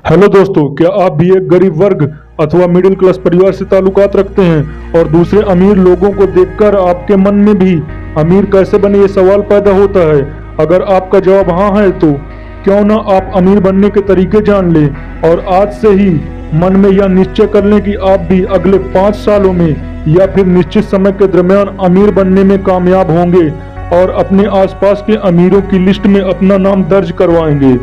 Hello दोस्तों, क्या आप भी एक गरीब वर्ग अथवा मिडिल क्लास परिवार से ताल्लुकात रखते हैं और दूसरे अमीर लोगों को देखकर आपके मन में भी अमीर कैसे बने ये सवाल पैदा होता है। अगर आपका जवाब हाँ है तो क्यों ना आप अमीर बनने के तरीके जान लें और आज से ही मन में यह निश्चय कर लें कि आप भी अगले 5 सालों में या फिर निश्चित समय के दरमियान अमीर बनने में कामयाब होंगे और अपने आसपास के अमीरों की लिस्ट में अपना नाम दर्ज करवाएंगे।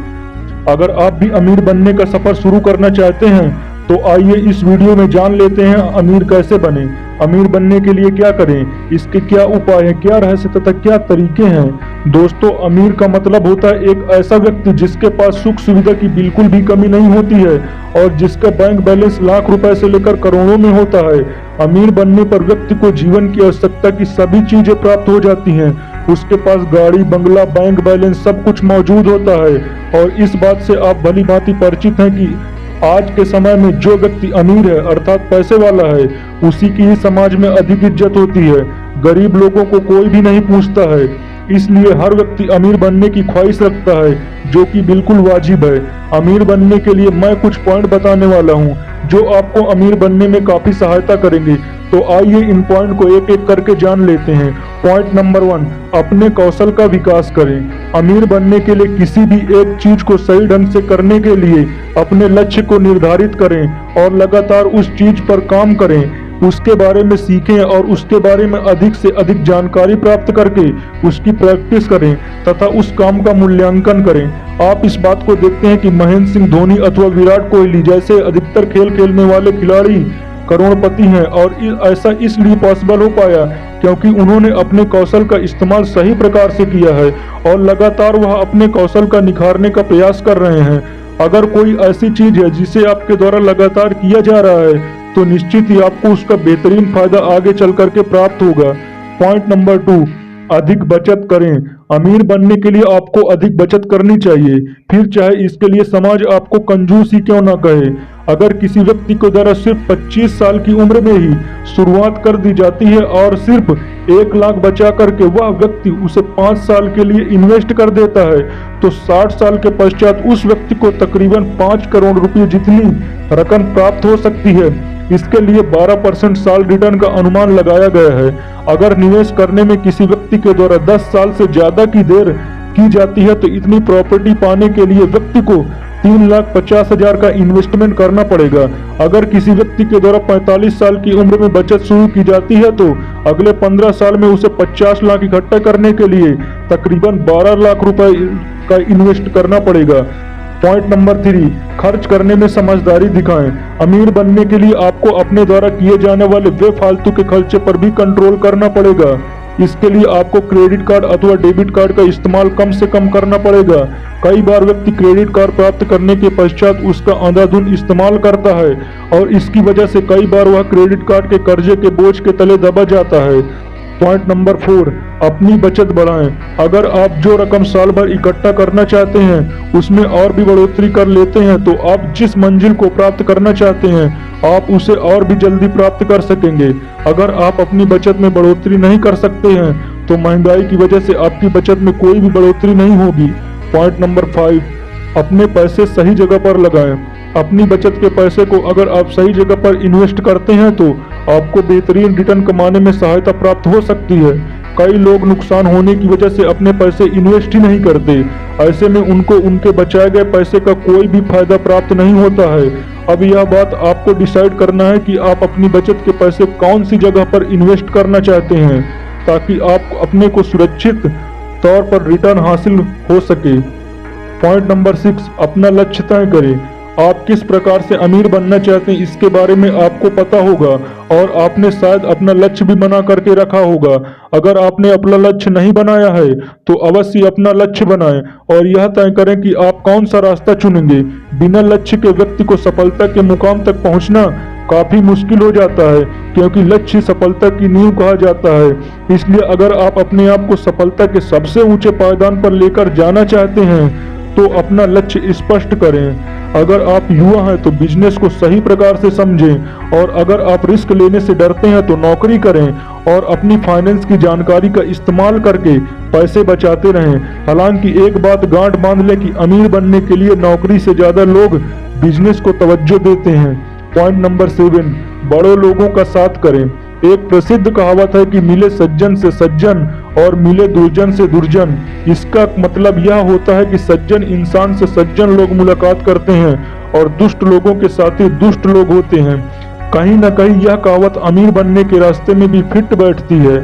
अगर आप भी अमीर बनने का सफर शुरू करना चाहते हैं तो आइए इस वीडियो में जान लेते हैं अमीर कैसे बने, अमीर बनने के लिए क्या करें, इसके क्या उपाय हैं, क्या रहस्य तथा क्या तरीके हैं। दोस्तों, अमीर का मतलब होता है एक ऐसा व्यक्ति जिसके पास सुख सुविधा की बिल्कुल भी कमी नहीं होती है और जिसका बैंक बैलेंस लाख रुपए से लेकर करोड़ों में होता है। अमीर बनने पर व्यक्ति को जीवन की आवश्यकता की सभी चीजें प्राप्त हो जाती हैं। उसके पास गाड़ी, बंगला, बैंक बैलेंस सब कुछ मौजूद होता है और इस बात से आप भली भांति परिचित हैं कि आज के समय में जो व्यक्ति अमीर है अर्थात पैसे वाला है उसी की ही समाज में अधिक इज्जत होती है। गरीब लोगों को कोई भी नहीं पूछता है, इसलिए हर व्यक्ति अमीर बनने की ख्वाहिश रखता है जो कि बिल्कुल वाजिब है। अमीर बनने के लिए मैं कुछ पॉइंट बताने वाला हूँ जो आपको अमीर बनने में काफी सहायता करेंगे। तो आइए इन पॉइंट को एक एक करके जान लेते हैं। पॉइंट नंबर 1, अपने कौशल का विकास करें। अमीर बनने के लिए किसी भी एक चीज को सही ढंग से करने के लिए अपने लक्ष्य को निर्धारित करें और लगातार उस चीज पर काम करें। उसके बारे में सीखें और उसके बारे में अधिक से अधिक जानकारी प्राप्त करके उसकी प्रैक्टिस करें तथा उस काम का मूल्यांकन करें। आप इस बात को देखते हैं कि महेंद्र सिंह धोनी अथवा विराट कोहली जैसे अधिकतर खेल खेलने वाले खिलाड़ी करोड़पति हैं और ऐसा इसलिए पॉसिबल हो पाया क्योंकि उन्होंने अपने कौशल का इस्तेमाल सही प्रकार से किया है और लगातार वह अपने कौशल का निखारने का प्रयास कर रहे हैं। अगर कोई ऐसी चीज है जिसे आपके द्वारा लगातार किया जा रहा है तो निश्चित ही आपको उसका बेहतरीन फायदा आगे चल करके प्राप्त होगा। पॉइंट नंबर 2, अधिक बचत करें। अमीर बनने के लिए आपको अधिक बचत करनी चाहिए, फिर चाहे इसके लिए समाज आपको कंजूस ही क्यों ना कहे। अगर किसी व्यक्ति को द्वारा सिर्फ 25 साल की उम्र में ही शुरुआत कर दी जाती है और सिर्फ 1 लाख बचा करके वह व्यक्ति उसे 5 साल के लिए इन्वेस्ट कर देता है तो 60 साल के पश्चात उस व्यक्ति को तकरीबन 5 करोड़ रुपए जितनी रकम प्राप्त हो सकती है। इसके लिए 12% साल रिटर्न का अनुमान लगाया गया है। अगर निवेश करने में किसी व्यक्ति के द्वारा 10 साल से ज्यादा की देर की जाती है तो इतनी प्रॉपर्टी पाने के लिए व्यक्ति को 3,50,000 का इन्वेस्टमेंट करना पड़ेगा। अगर किसी व्यक्ति के द्वारा 45 साल की उम्र में बचत शुरू की जाती है तो अगले 15 साल में उसे 50 लाख इकट्ठा करने के लिए तकरीबन 12 लाख रुपए का इन्वेस्ट करना पड़ेगा। पॉइंट नंबर 3, खर्च करने में समझदारी दिखाएं। अमीर बनने के लिए आपको अपने द्वारा किए जाने वाले बेफालतू के खर्चे पर भी कंट्रोल करना पड़ेगा। इसके लिए आपको क्रेडिट कार्ड अथवा डेबिट कार्ड का इस्तेमाल कम से कम करना पड़ेगा। कई बार व्यक्ति क्रेडिट कार्ड प्राप्त करने के पश्चात उसका अंधाधुंध इस्तेमाल करता है और इसकी वजह से कई बार वह क्रेडिट कार्ड के कर्जे के बोझ के तले दबा जाता है। पॉइंट नंबर 4, अपनी बचत बढ़ाएं। अगर आप जो रकम साल भर इकट्ठा करना चाहते हैं उसमें और भी बढ़ोतरी कर लेते हैं तो आप जिस मंजिल को प्राप्त करना चाहते हैं आप उसे और भी जल्दी प्राप्त कर सकेंगे। अगर आप अपनी बचत में बढ़ोतरी नहीं कर सकते हैं तो महंगाई की वजह से आपकी बचत में कोई भी बढ़ोतरी नहीं होगी। पॉइंट नंबर 5, अपने पैसे सही जगह पर लगाएं। अपनी बचत के पैसे को अगर आप सही जगह पर इन्वेस्ट करते हैं तो आपको बेहतरीन रिटर्न कमाने में सहायता प्राप्त हो सकती है। कई लोग नुकसान होने की वजह से अपने पैसे इन्वेस्ट ही नहीं करते। ऐसे में उनको उनके बचाए गए पैसे का कोई भी फायदा प्राप्त नहीं होता है। अब यह बात आपको डिसाइड करना है कि आप अपनी बचत के पैसे कौन सी जगह पर इन्वेस्ट करना चाहते हैं ताकि आप अपने को सुरक्षित तौर पर रिटर्न हासिल हो सके। पॉइंट नंबर 6, अपना लक्ष्य तय करें। आप किस प्रकार से अमीर बनना चाहते हैं इसके बारे में आपको पता होगा और आपने शायद अपना लक्ष्य भी बना करके रखा होगा। अगर आपने अपना लक्ष्य नहीं बनाया है तो अवश्य अपना लक्ष्य बनाएं और यह तय करें कि आप कौन सा रास्ता चुनेंगे। बिना लक्ष्य के व्यक्ति को सफलता के मुकाम तक पहुंचना काफी मुश्किल हो जाता है क्योंकि लक्ष्य सफलता की नींव कहा जाता है। इसलिए अगर आप अपने आप को सफलता के सबसे ऊंचे पायदान पर लेकर जाना चाहते हैं तो अपना लक्ष्य स्पष्ट करें। अगर आप युवा हैं तो बिजनेस को सही प्रकार से समझें और अगर आप रिस्क लेने से डरते हैं तो नौकरी करें और अपनी फाइनेंस की जानकारी का इस्तेमाल करके पैसे बचाते रहें। हालांकि एक बात गांठ बांध लें कि अमीर बनने के लिए नौकरी से ज्यादा लोग बिजनेस को तवज्जो देते हैं। पॉइंट नंबर 7, बड़े लोगों का साथ करें। एक प्रसिद्ध कहावत है कि मिले सज्जन से सज्जन और मिले दुर्जन से दुर्जन। इसका मतलब यह होता है कि सज्जन इंसान से सज्जन लोग मुलाकात करते हैं और दुष्ट लोगों के साथी दुष्ट लोग होते हैं। कहीं न कहीं यह कहावत अमीर बनने के रास्ते में भी फिट बैठती है।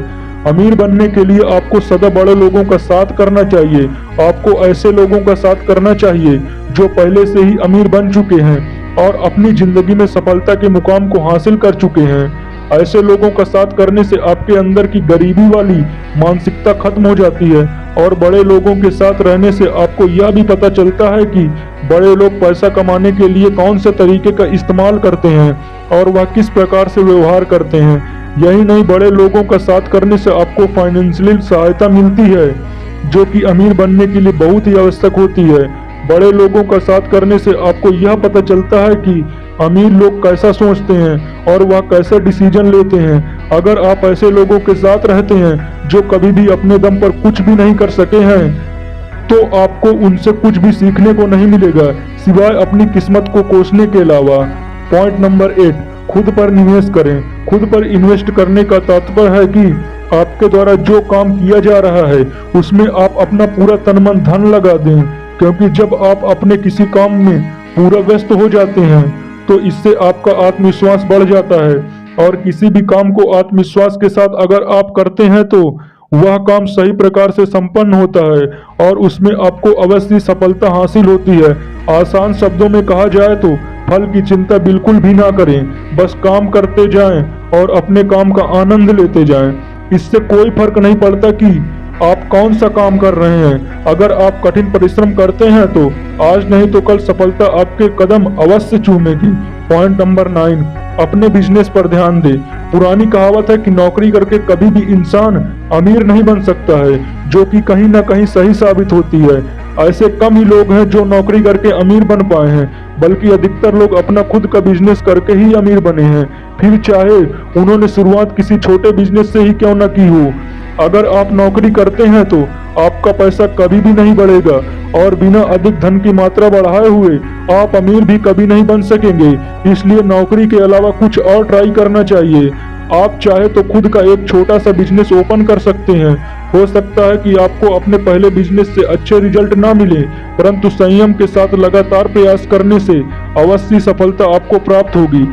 अमीर बनने के लिए आपको सदा बड़े लोगों का साथ करना चाहिए। आपको ऐसे लोगों का साथ करना चाहिए जो पहले से ही अमीर बन चुके हैं और अपनी जिंदगी में सफलता के मुकाम को हासिल कर चुके हैं। ऐसे लोगों का साथ करने से आपके अंदर की गरीबी वाली मानसिकता खत्म हो जाती है और बड़े लोगों के साथ रहने से आपको यह भी पता चलता है कि बड़े लोग पैसा कमाने के लिए कौन से तरीके का इस्तेमाल करते हैं और वह किस प्रकार से व्यवहार करते हैं। यही नहीं, बड़े लोगों का साथ करने से आपको फाइनेंशियल सहायता मिलती है जो कि अमीर बनने के लिए बहुत ही आवश्यक होती है। बड़े लोगों का साथ करने से आपको यह पता चलता है कि अमीर लोग कैसा सोचते हैं और वह कैसे डिसीजन लेते हैं। अगर आप ऐसे लोगों के साथ रहते हैं जो कभी भी अपने दम पर कुछ भी नहीं कर सके हैं तो आपको उनसे कुछ भी सीखने को नहीं मिलेगा सिवाय अपनी किस्मत को कोसने के अलावा। पॉइंट नंबर 8, खुद पर निवेश करें। खुद पर इन्वेस्ट करने का तात्पर्य है कि आपके द्वारा जो काम किया जा रहा है उसमें आप अपना पूरा तन मन धन लगा दें, क्योंकि जब आप अपने किसी काम में पूरा व्यस्त हो जाते हैं तो इससे आपका आत्मविश्वास बढ़ जाता है और किसी भी काम को आत्मविश्वास के साथ अगर आप करते हैं तो वह काम सही प्रकार से संपन्न होता है और उसमें आपको अवश्य सफलता हासिल होती है। आसान शब्दों में कहा जाए तो फल की चिंता बिल्कुल भी ना करें, बस काम करते जाएं और अपने काम का आनंद लेते जाएं। इससे कोई फर्क नहीं पड़ता कि आप कौन सा काम कर रहे हैं। अगर आप कठिन परिश्रम करते हैं तो आज नहीं तो कल सफलता आपके कदम अवश्य चूमेगी। पॉइंट नंबर 9, अपने बिजनेस पर ध्यान दें। पुरानी कहावत है कि नौकरी करके कभी भी इंसान अमीर नहीं बन सकता है, जो कि कहीं ना कहीं सही साबित होती है। ऐसे कम ही लोग हैं जो नौकरी करके अमीर बन पाए हैं, बल्कि अधिकतर लोग अपना खुद का बिजनेस करके ही अमीर बने हैं, फिर चाहे उन्होंने शुरुआत किसी छोटे बिजनेस से ही क्यों ना की हो। अगर आप नौकरी करते हैं तो आपका पैसा कभी भी नहीं बढ़ेगा और बिना अधिक धन की मात्रा बढ़ाए हुए आप अमीर भी कभी नहीं बन सकेंगे। इसलिए नौकरी के अलावा कुछ और ट्राई करना चाहिए। आप चाहे तो खुद का एक छोटा सा बिजनेस ओपन कर सकते हैं। हो सकता है कि आपको अपने पहले बिजनेस से अच्छे रिजल्ट ना मिले, परंतु संयम के साथ लगातार प्रयास करने से अवश्य सफलता आपको प्राप्त होगी।